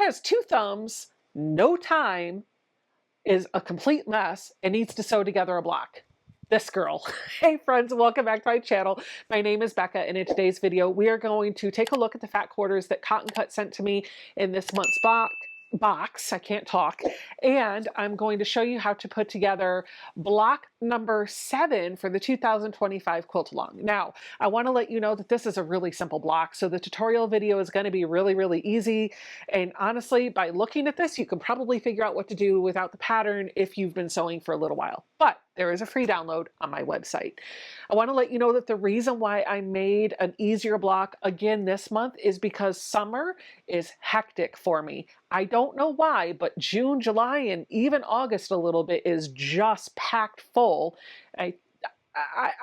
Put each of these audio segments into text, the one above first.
has 2 thumbs, no time, is a complete mess, and needs to sew together a block. This girl. Hey friends, welcome back to my channel. My name is Becca, and in today's video, we are going to take a look at the fat quarters that Cotton Cut sent to me in this month's box. I can't talk. And I'm going to show you how to put together block number 7 for the 2025 quilt along. Now, I want to let you know that this is a really simple block, so the tutorial video is going to be really easy. And honestly, by looking at this, you can probably figure out what to do without the pattern if you've been sewing for a little while. But there is a free download on my website. I want to let you know that the reason why I made an easier block again this month is because summer is hectic for me. I don't know why, but June, July, and even August a little bit is just packed full.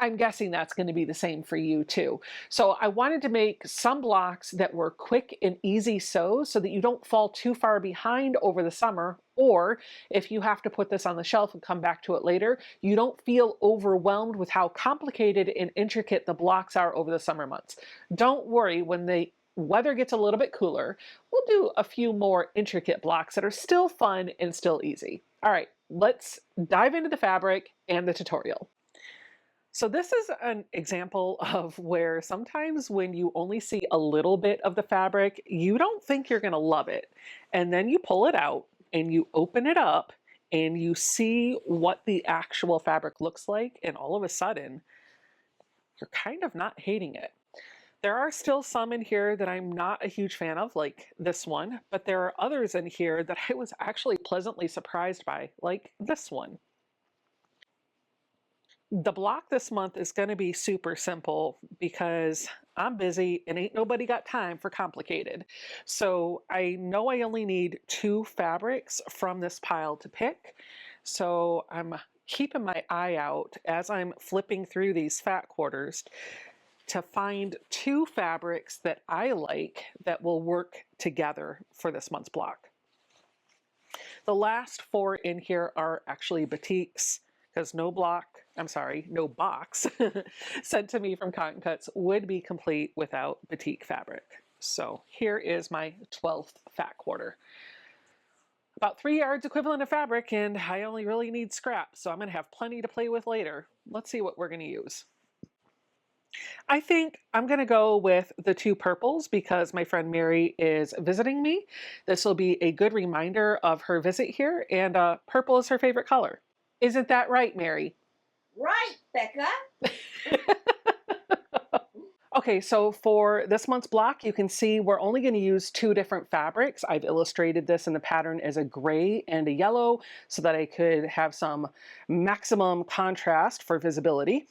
I'm guessing that's going to be the same for you too. So I wanted to make some blocks that were quick and easy sews so that you don't fall too far behind over the summer, or if you have to put this on the shelf and come back to it later, you don't feel overwhelmed with how complicated and intricate the blocks are over the summer months. Don't worry, when the weather gets a little bit cooler, we'll do a few more intricate blocks that are still fun and still easy. All right, let's dive into the fabric and the tutorial. So this is an example of where sometimes when you only see a little bit of the fabric, you don't think you're going to love it. And then you pull it out and you open it up and you see what the actual fabric looks like. And all of a sudden, you're kind of not hating it. There are still some in here that I'm not a huge fan of, like this one, but there are others in here that I was actually pleasantly surprised by, like this one. The block this month is going to be super simple because I'm busy and ain't nobody got time for complicated. So I know I only need 2 fabrics from this pile to pick. So I'm keeping my eye out as I'm flipping through these fat quarters to find 2 fabrics that I like that will work together for this month's block. The last 4 in here are actually batiks, because no box sent to me from Cotton Cuts would be complete without batik fabric. So here is my 12th fat quarter. About 3 yards equivalent of fabric, and I only really need scrap, so I'm going to have plenty to play with later. Let's see what we're going to use. I think I'm going to go with the 2 purples because my friend Mary is visiting me. This will be a good reminder of her visit here, and purple is her favorite color. Isn't that right, Mary? Right, Becca. Okay, so for this month's block, you can see we're only going to use 2 different fabrics. I've illustrated this in the pattern as a gray and a yellow so that I could have some maximum contrast for visibility.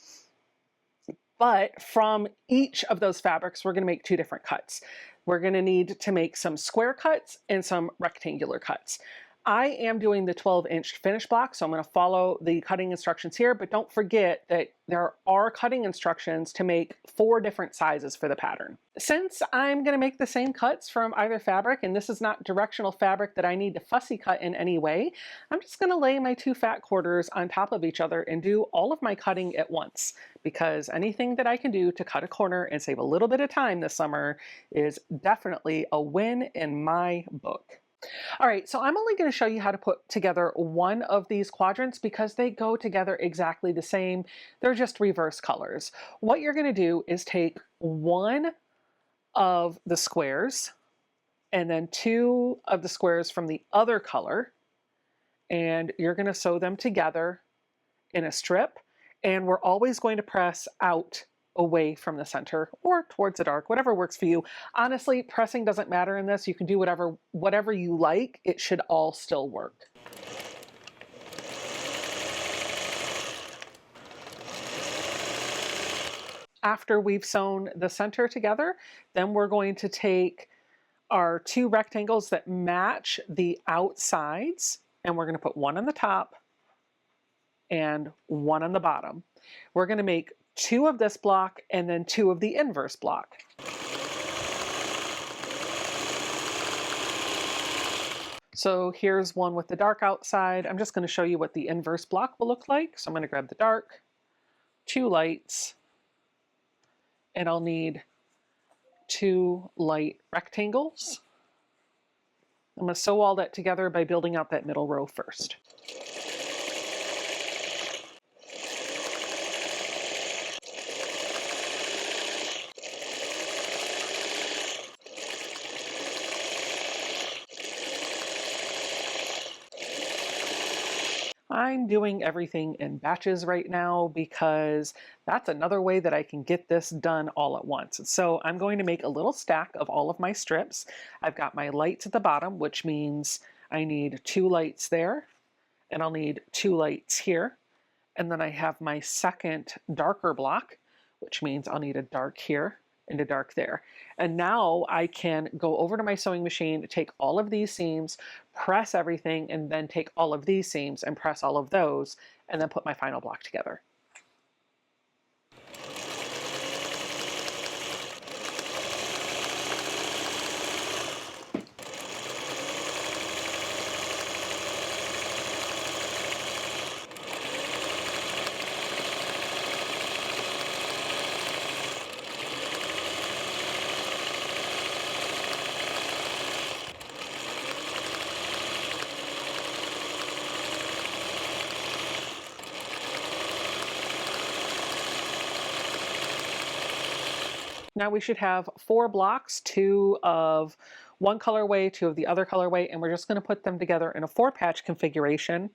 But from each of those fabrics, we're going to make 2 different cuts. We're going to need to make some square cuts and some rectangular cuts. I am doing the 12-inch finish block, so I'm going to follow the cutting instructions here, but don't forget that there are cutting instructions to make 4 different sizes for the pattern. Since I'm going to make the same cuts from either fabric, and this is not directional fabric that I need to fussy cut in any way, I'm just going to lay my 2 fat quarters on top of each other and do all of my cutting at once, because anything that I can do to cut a corner and save a little bit of time this summer is definitely a win in my book. All right, so I'm only going to show you how to put together one of these quadrants because they go together exactly the same. They're just reverse colors. What you're going to do is take one of the squares and then 2 of the squares from the other color, and you're going to sew them together in a strip, and we're always going to press out away from the center or towards the dark, whatever works for you. Honestly, pressing doesn't matter in this. You can do whatever you like. It should all still work. After we've sewn the center together, then we're going to take our 2 rectangles that match the outsides, and we're going to put one on the top and one on the bottom. We're going to make 2 of this block and then 2 of the inverse block. So here's one with the dark outside. I'm just going to show you what the inverse block will look like. So I'm going to grab the dark, 2 lights, and I'll need 2 light rectangles. I'm going to sew all that together by building out that middle row first. I'm doing everything in batches right now because that's another way that I can get this done all at once. So I'm going to make a little stack of all of my strips. I've got my lights at the bottom, which means I need 2 lights there, and I'll need 2 lights here. And then I have my second darker block, which means I'll need a dark here and a dark there. And now I can go over to my sewing machine, take all of these seams, press everything, and then take all of these seams and press all of those, and then put my final block together. Now we should have 4 blocks, 2 of one colorway, 2 of the other colorway, and we're just going to put them together in a 4-patch configuration.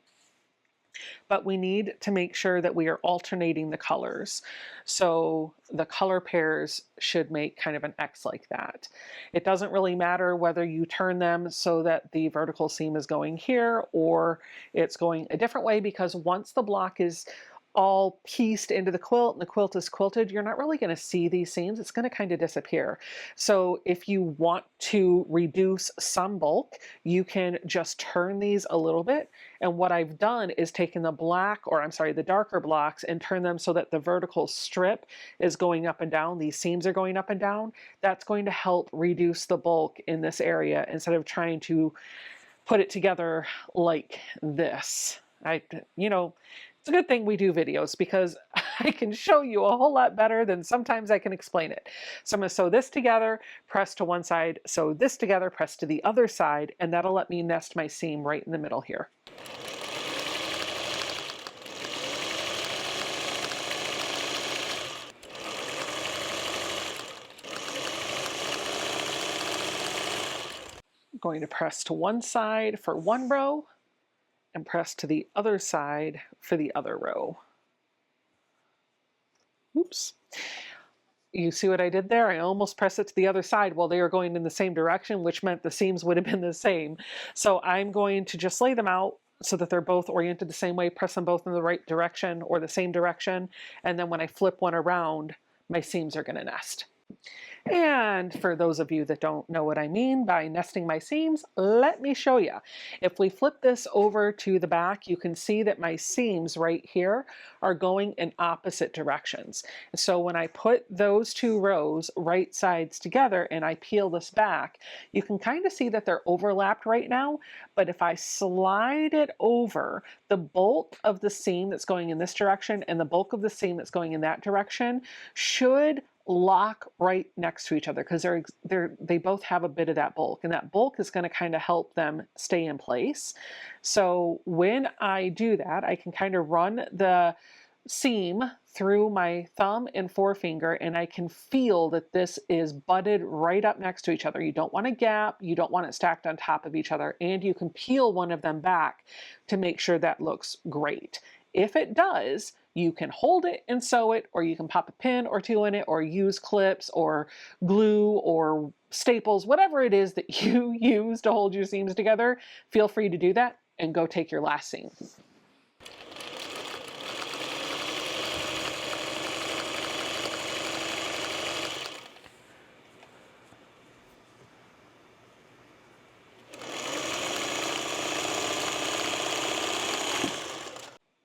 But we need to make sure that we are alternating the colors. So the color pairs should make kind of an X like that. It doesn't really matter whether you turn them so that the vertical seam is going here or it's going a different way, because once the block is all pieced into the quilt and the quilt is quilted, you're not really going to see these seams. It's going to kind of disappear. So if you want to reduce some bulk, you can just turn these a little bit. And what I've done is taken the the darker blocks and turn them so that the vertical strip is going up and down. These seams are going up and down. That's going to help reduce the bulk in this area instead of trying to put it together like this. It's a good thing we do videos because I can show you a whole lot better than sometimes I can explain it. So I'm going to sew this together, press to one side, sew this together, press to the other side, and that'll let me nest my seam right in the middle here. I'm going to press to one side for one row and press to the other side for the other row. Oops. You see what I did there? I almost pressed it to the other side while they were going in the same direction, which meant the seams would have been the same. So I'm going to just lay them out so that they're both oriented the same way, press them both in the right direction or the same direction, and then when I flip one around, my seams are going to nest. And for those of you that don't know what I mean by nesting my seams, let me show you. If we flip this over to the back, you can see that my seams right here are going in opposite directions. So when I put those 2 rows right sides together and I peel this back, you can kind of see that they're overlapped right now. But if I slide it over, the bulk of the seam that's going in this direction and the bulk of the seam that's going in that direction should lock right next to each other because they both have a bit of that bulk, and that bulk is going to kind of help them stay in place. So when I do that, I can kind of run the seam through my thumb and forefinger, and I can feel that this is butted right up next to each other. You don't want a gap, you don't want it stacked on top of each other, and you can peel one of them back to make sure that looks great. If it does, you can hold it and sew it, or you can pop a pin or 2 in it, or use clips or glue or staples, whatever it is that you use to hold your seams together. Feel free to do that and go take your last seam.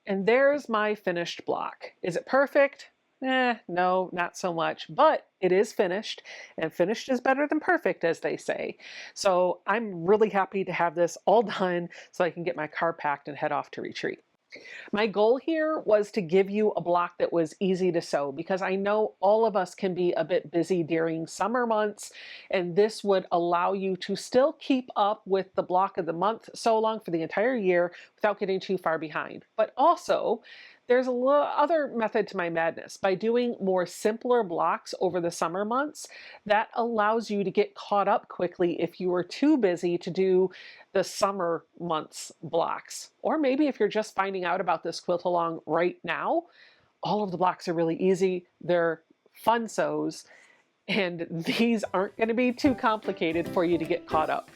And there's my finished block. Is it perfect? No, not so much, but it is finished, and finished is better than perfect, as they say. So I'm really happy to have this all done so I can get my car packed and head off to retreat. My goal here was to give you a block that was easy to sew because I know all of us can be a bit busy during summer months, and this would allow you to still keep up with the block of the month sew along for the entire year without getting too far behind. But also, there's a other method to my madness. By doing more simpler blocks over the summer months, that allows you to get caught up quickly if you are too busy to do the summer months blocks. Or maybe if you're just finding out about this quilt along right now, all of the blocks are really easy. They're fun sews, and these aren't going to be too complicated for you to get caught up.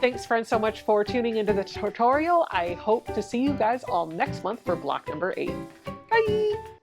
Thanks, friends, so much for tuning into the tutorial. I hope to see you guys all next month for block number 8. Bye!